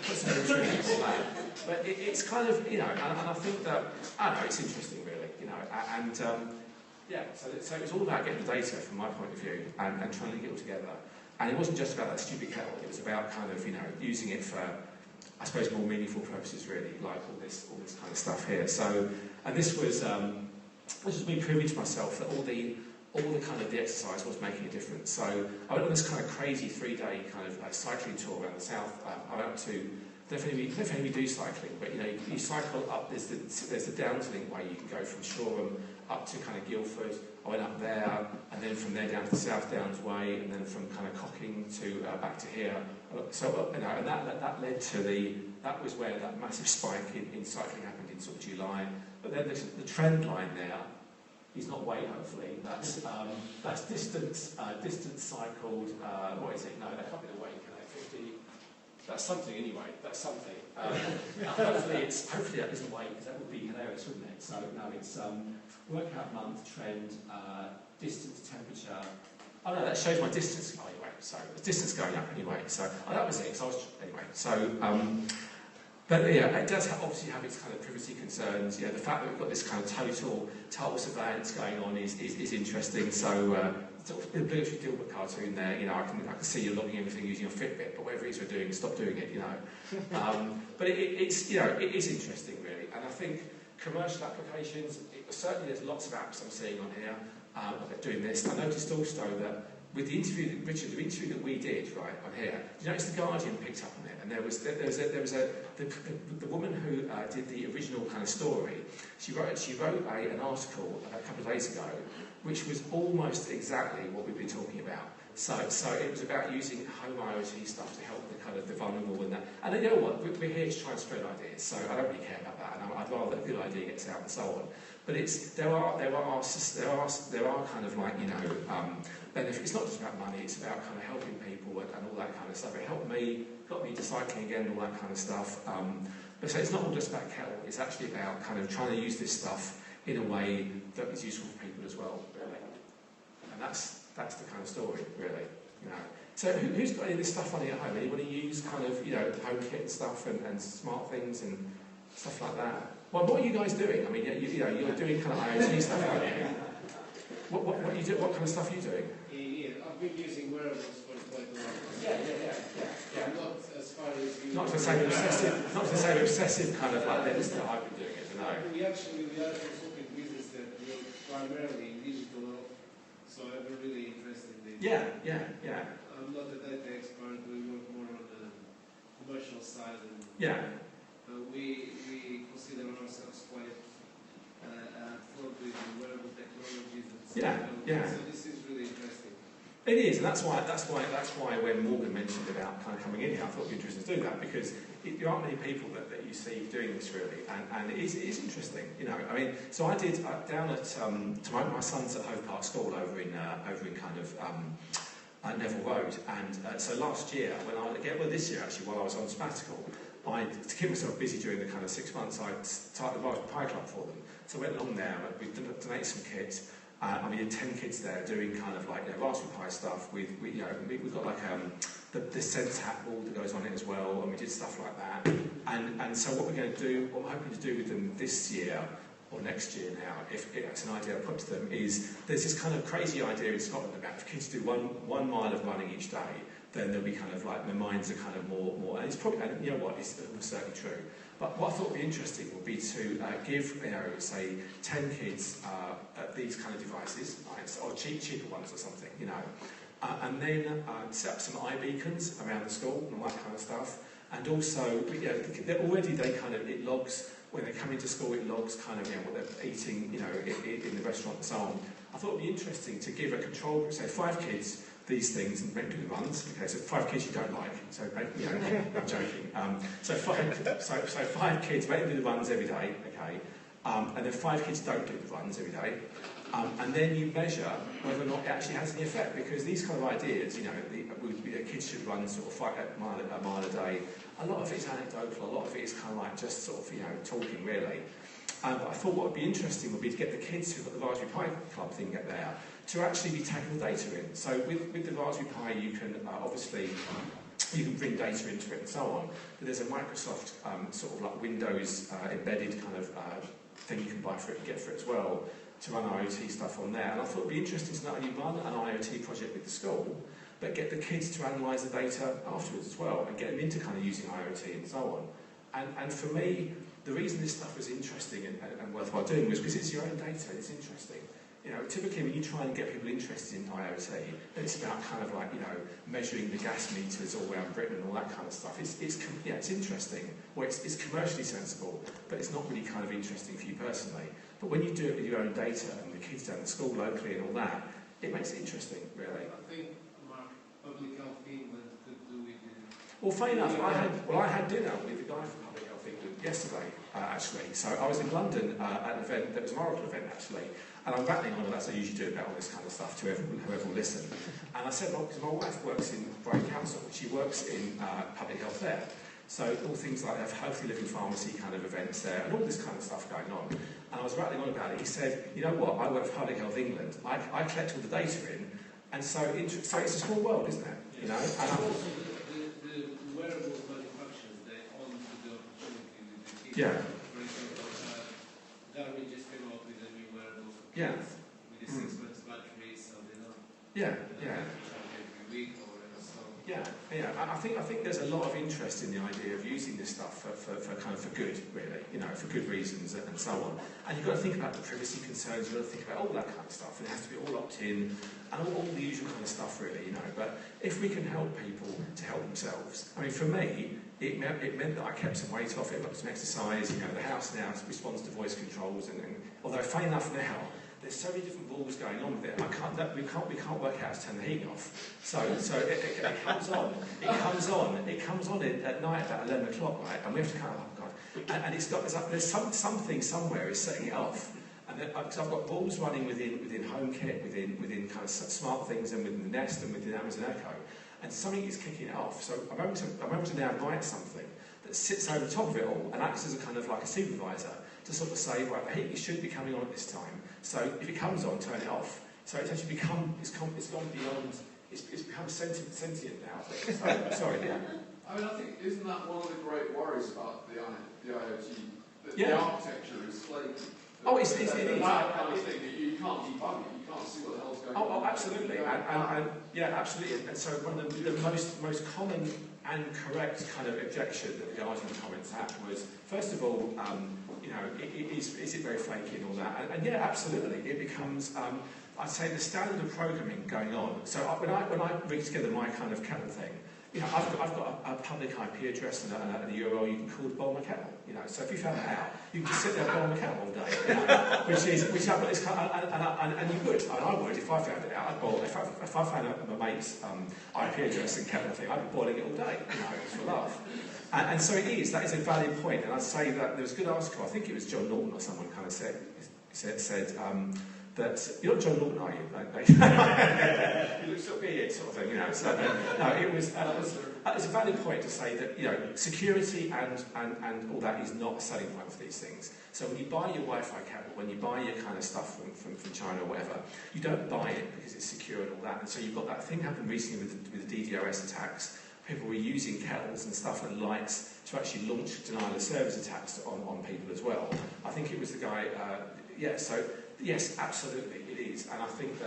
Put some water in it, all that. But it's kind of, you know, and I think that I don't know, it's interesting really, you know, and yeah. So it was all about getting the data from my point of view and trying to get it all together. And it wasn't just about that stupid kettle. It was about kind of, you know, using it for, I suppose, more meaningful purposes really, like all this kind of stuff here. So, and this was me proving to myself that all the kind of the exercise was making a difference. So I went on this kind of crazy 3-day kind of cycling tour around the south. I went up to definitely we do cycling, but you know you cycle up. There's the Downslink way. You can go from Shoreham up to kind of Guildford. I went up there, and then from there down to the South Downs way, and then from kind of Cocking to back to here. So you know, and that led to that was where that massive spike in cycling happened in sort of July. But then the trend line there is not weight, hopefully. That's distance cycled. What is it? No, that can't be the weight. Can I? 50. That's something anyway. That's something. Hopefully that isn't weight, because that would be hilarious, wouldn't it? So no, it's workout month, trend, distance, temperature. Oh no, that shows my distance. Oh, anyway, so the distance going up anyway. So that was it. So anyway. So. But yeah, it does obviously have its kind of privacy concerns. Yeah, the fact that we've got this kind of total surveillance going on is interesting. So the obligatory Dilbert cartoon there, you know, I can see you logging everything using your Fitbit, but whatever it is you're doing, stop doing it, you know. But it's you know, it is interesting really, and I think commercial applications. Certainly, there's lots of apps I'm seeing on here doing this. I noticed also that with the interview that the interview that we did right on here, you notice the Guardian picked up on it, and there was the woman who did the original kind of story. She wrote an article a couple of days ago, which was almost exactly what we've been talking about. So it was about using home IoT stuff to help the kind of the vulnerable and that. And you know what? We're here to try and spread ideas, so I don't really care about that. And I'd rather that a good idea gets out and so on. But there are kind of like, you know, benefits. It's not just about money. It's about kind of helping people and all that kind of stuff. It helped me, got me into cycling again, all that kind of stuff. But so it's not all just about kettle. It's actually about kind of trying to use this stuff in a way that is useful for people as well, really. And that's the kind of story, really. You know. So who's got any of this stuff running at home? Anybody use kind of, you know, HomeKit and stuff and smart things and stuff like that? Well, what are you guys doing? I mean, you know, you're doing kind of IoT stuff, aren't you? What you do? What kind of stuff are you doing? Yeah, I've been using wearables for quite a while. Yeah. Not as far as you. Not to say obsessive kind of like this that I've been doing it. No. We are a consulting business that works primarily in digital, so I'm really interested in it. Yeah. I'm not a data expert. We work more on the commercial side, and we consider ourselves quite front with wearable technologies. So this is really interesting. It is, and that's why when Morgan mentioned about kind of coming in here, I thought it'd be interesting to do that, because there aren't many people that you see doing this really, and it is interesting, you know. I mean, so I did down at to my son's at Hove Park School over in kind of Neville Road, and so last year this year actually, while I was on sabbatical, to keep myself busy during the kind of 6 months, I started a Pie Club for them. So I went along there, we donated some kits. We had 10 kids there doing kind of like, you know, Raspberry Pi stuff with you know, we've got like the Sense hat wall that goes on it as well, and we did stuff like that. And so what we're hoping to do with them this year or next year now, if it's an idea I put to them, is there's this kind of crazy idea in Scotland about if kids do one mile of running each day, then they'll be kind of like, their minds are kind of more and it's probably, and you know what, it's certainly true. But what I thought would be interesting would be to give, say, 10 kids these kind of devices, right, or cheaper ones or something, and then set up some iBeacons around the school and all that kind of stuff. And also, it logs, when they come into school, it logs kind of what they're eating, in the restaurant and so on. I thought it would be interesting to give a control group, say 5 kids, these things and make do the runs. Okay, so 5 kids you don't like. So I'm joking. So 5 kids make them do the runs every day. Okay, and then 5 kids don't do the runs every day. And then you measure whether or not it actually has any effect, because these kind of ideas, kids should run sort of a mile a day. A lot of it is anecdotal. A lot of it is kind of like just sort of talking really. But I thought what would be interesting would be to get the kids who've got the Raspberry Pi Club thing there to actually be taking the data in. So with the Raspberry Pi, you can obviously you can bring data into it and so on. But there's a Microsoft sort of like Windows embedded kind of thing you can buy for it and get for it as well to run IoT stuff on there. And I thought it would be interesting to not only run an IoT project with the school, but get the kids to analyse the data afterwards as well and get them into kind of using IoT and so on. And for me, the reason this stuff was interesting and worthwhile doing was because it's your own data and it's interesting. Typically when you try and get people interested in IoT, then it's about kind of like, measuring the gas meters all around Britain and all that kind of stuff. It's interesting. Well, it's commercially sensible, but it's not really kind of interesting for you personally. But when you do it with your own data and the kids down the school locally and all that, it makes it interesting, really. I think, Mark, Public Health England could do it. Well, funny enough, I had dinner with the guy from Public Health England yesterday, actually. So I was in London at an event that was an Oracle event, actually. And I'm rattling on about, as I usually do, about all this kind of stuff to whoever will listen. And I said, well, because my wife works in Brighton Council, she works in public health there. So all things like healthy living pharmacy kind of events there, and all this kind of stuff going on. And I was rattling on about it. He said, you know what, I work for Public Health England. I collect all the data in, and so it's a small world, isn't it? And the wearables manufacturers, they own the opportunity with the kids. Yeah. For example, Darwin just came up with a new wearable for kids. Yeah. With the 6 months battery, so they don't. Yeah. Every week or whatever. So. Yeah. I think there's a lot of interest in the idea of using this stuff for good, really, for good reasons and so on. And you've got to think about the privacy concerns, you've got to think about all that kind of stuff, and it has to be all locked in, and all the usual kind of stuff, really, But if we can help people to help themselves, I mean, for me, it meant that I kept some weight off, it got some exercise, the house now responds to voice controls, and although funny enough now, there's so many different rules going on with it. We can't work out how to turn the heating off. So it comes on. It comes on at night about 11 o'clock, right? And we have to kind of, oh God. And there's something somewhere is setting it off. And because I've got rules running within HomeKit, within kind of smart things, and within the Nest and within Amazon Echo, and something is kicking it off. So I'm able to now write something that sits over the top of it all and acts as a kind of like a supervisor to sort of say, right, the heat should be coming on at this time. So if it comes on, turn it off. So it's actually gone beyond. It's become sentient now. Sorry, yeah. I mean, I think isn't that one of the great worries about the IoT? That Yeah. The architecture is flaky. Oh, it is. That kind of thing that you can't debug it. You can't see what the hell's going on. Oh, absolutely. And yeah, absolutely. And so one of the most common and correct kind of objection that the guys in the comments had was, first of all, is it very flaky and all that? And yeah, absolutely. It becomes, I'd say, the standard of programming going on. So when I rig together my kind of kettle thing, I've got a public IP address and a URL you can call to boil my kettle. So if you found that out, you can just sit there and boil my kettle all day. And you would, and I would if I found it out. I'd boil if I found out my mate's IP address and kettle thing, I'd be boiling it all day. Just for love. And so that is a valid point. And I'd say that there was a good article. I think it was John Norton or someone kind of said that you're not John Norton, are you? You look sort of weird, sort of thing, So no, it was a valid point to say that security and all that is not a selling point for these things. So when you buy your Wi-Fi cable, when you buy your kind of stuff from China or whatever, you don't buy it because it's secure and all that. And so you've got that thing happen recently with the DDoS attacks. People were using kettles and stuff and lights to actually launch denial of service attacks on people as well. I think it was the guy. So. Yes, absolutely, it is, and I think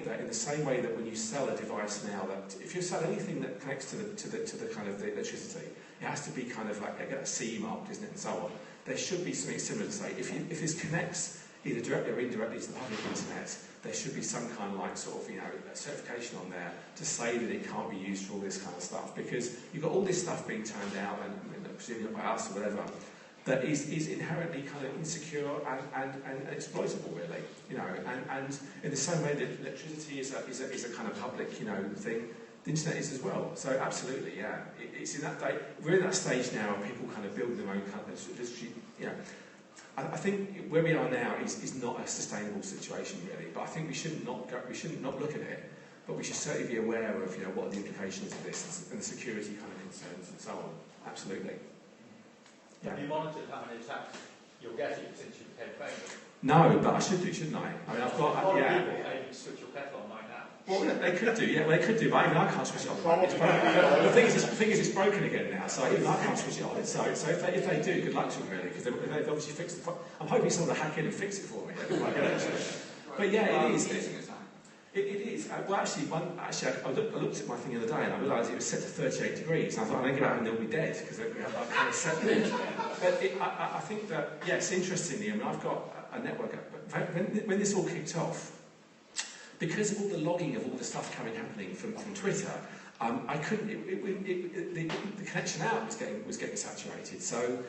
that in the same way that when you sell a device now, that if you sell anything that connects to the kind of the electricity, It has to be kind of like CE marked, isn't it, and so on. There should be something similar to say, if this connects either directly or indirectly to the public internet, there should be some kind of like sort of, certification on there to say that it can't be used for all this kind of stuff, because you've got all this stuff being turned out, and presumably by us or whatever, that is inherently kind of insecure and exploitable, really, and in the same way that electricity is a kind of public, thing, the internet is as well. So absolutely, yeah, it's in that day. We're in that stage now of people kind of building their own kind of, I think where we are now is not a sustainable situation, really. But I think we shouldn't not look at it, but we should certainly be aware of what are the implications of this and the security kind of concerns and so on. Absolutely. Yeah. Have you monitored how many attacks you're getting since you became famous? No, but I should do, shouldn't I? I mean, I've got. A lot of people aiming to switch your kettle on right now. Well, they could do, yeah. Well, they could do, but even I can't switch it on. It's broken. The thing is, it's broken again now. So even I can't switch it on. So if they do, good luck to them, really, because they've obviously fixed the. I'm hoping someone will hack in and fix it for me. That'd be quite good, actually. But yeah, it is. It is. Well, actually, I looked at my thing the other day and I realised it was set to 38 degrees. And I thought, I'm going to get out and they'll be dead because I kind of set it. But I think that, yes, interestingly, I mean, I've got a network. When this all kicked off, because of all the logging of all the stuff happening from Twitter, I couldn't. The connection out was getting saturated. So.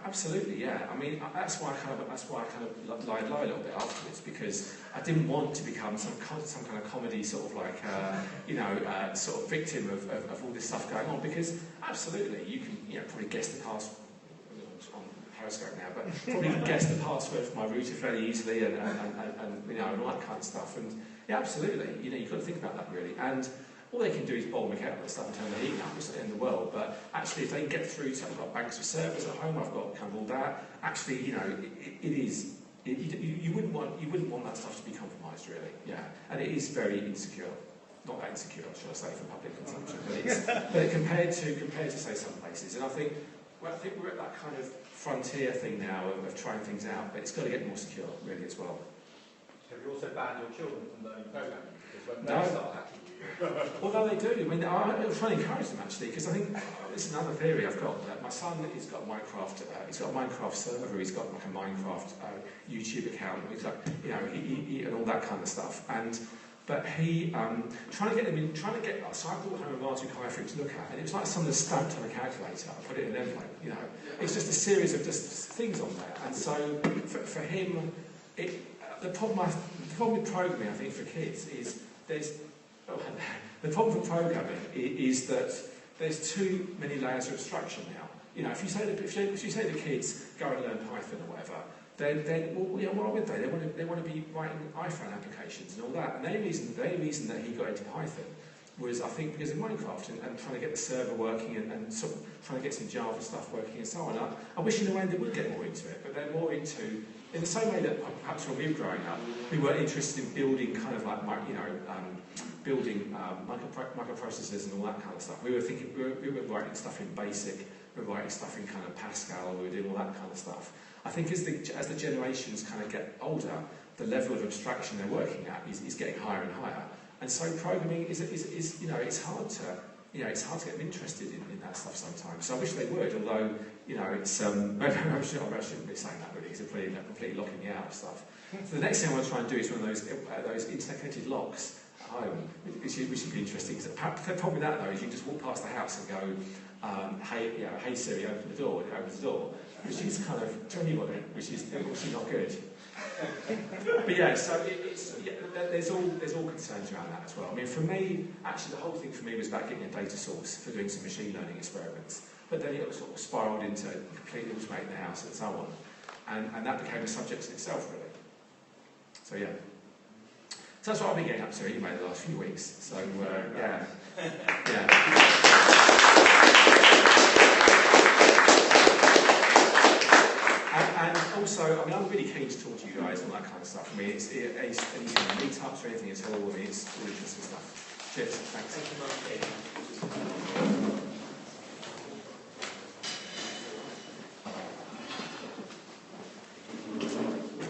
Absolutely, yeah. I mean, that's why I kind of lied low a little bit afterwards, because I didn't want to become some kind of comedy sort of like sort of victim of all this stuff going on. Because absolutely, you can probably guess the password on Periscope now, but probably can guess the password for my router fairly easily and and all that kind of stuff. And yeah, absolutely, you've got to think about that really. And all they can do is boil the kettle and stuff and turn the heat up, it's not the end of the world. But actually, if they can get through to, I've got banks of servers at home, I've got kind of all that. Actually, it is. You wouldn't want that stuff to be compromised, really. Yeah, and it is very insecure. Not that insecure, should I say, for public consumption, but compared to say some places. And I think we're at that kind of frontier thing now of trying things out, but it's got to get more secure, really, as well. Have you also banned your children from learning programming? Because when they start hacking. Although they do, I mean, I try and encourage them actually, because I think this is another theory I've got. That my son has got Minecraft. He's got a Minecraft server. He's got like a Minecraft YouTube account. He's like, he and all that kind of stuff. But he trying to get them in. So I brought home a Raspberry Pi for him to look at, and it was like someone stamped on a calculator. I put it in an envelope. It's just a series of just things on there. And so for him, the problem with programming, I think, for kids is the problem with programming is that there's too many layers of abstraction now. If you say to kids go and learn Python or whatever, then why would they? They want to be writing iPhone applications and all that. And the only reason that he got into Python was, I think, because of Minecraft and trying to get the server working and sort of trying to get some Java stuff working and so on. I wish in a way they would get more into it, but they're more into. In the same way that perhaps when we were growing up, we were interested in building kind of like, building microprocessors and all that kind of stuff. We were writing stuff in BASIC, we were writing stuff in kind of Pascal, we were doing all that kind of stuff. I think as the generations kind of get older, the level of abstraction they're working at is getting higher and higher. And so programming is it's hard to get them interested in that stuff sometimes. So I wish they would, although it's maybe I shouldn't be saying that really, because it's completely locking me out of stuff. So the next thing I want to try and do is one of those internet-connected locks at home, which would be interesting. Because the problem with that though is you just walk past the house and go, hey Siri, open the door. It opens the door, which is kind of to anyone, which is not good. But yeah, so there's all concerns around that as well. I mean, for me, actually, the whole thing for me was about getting a data source for doing some machine learning experiments. But then it sort of spiralled into completely automating the house and so on, and that became a subject in itself, really. So yeah, so that's what I've been getting up to anyway the last few weeks. So yeah. And also, I mean, I'm really keen to talk to you guys on that kind of stuff. I mean, it's anything meetups or anything at all. I mean, it's all interesting stuff. Cheers. Thanks. Thank you very much.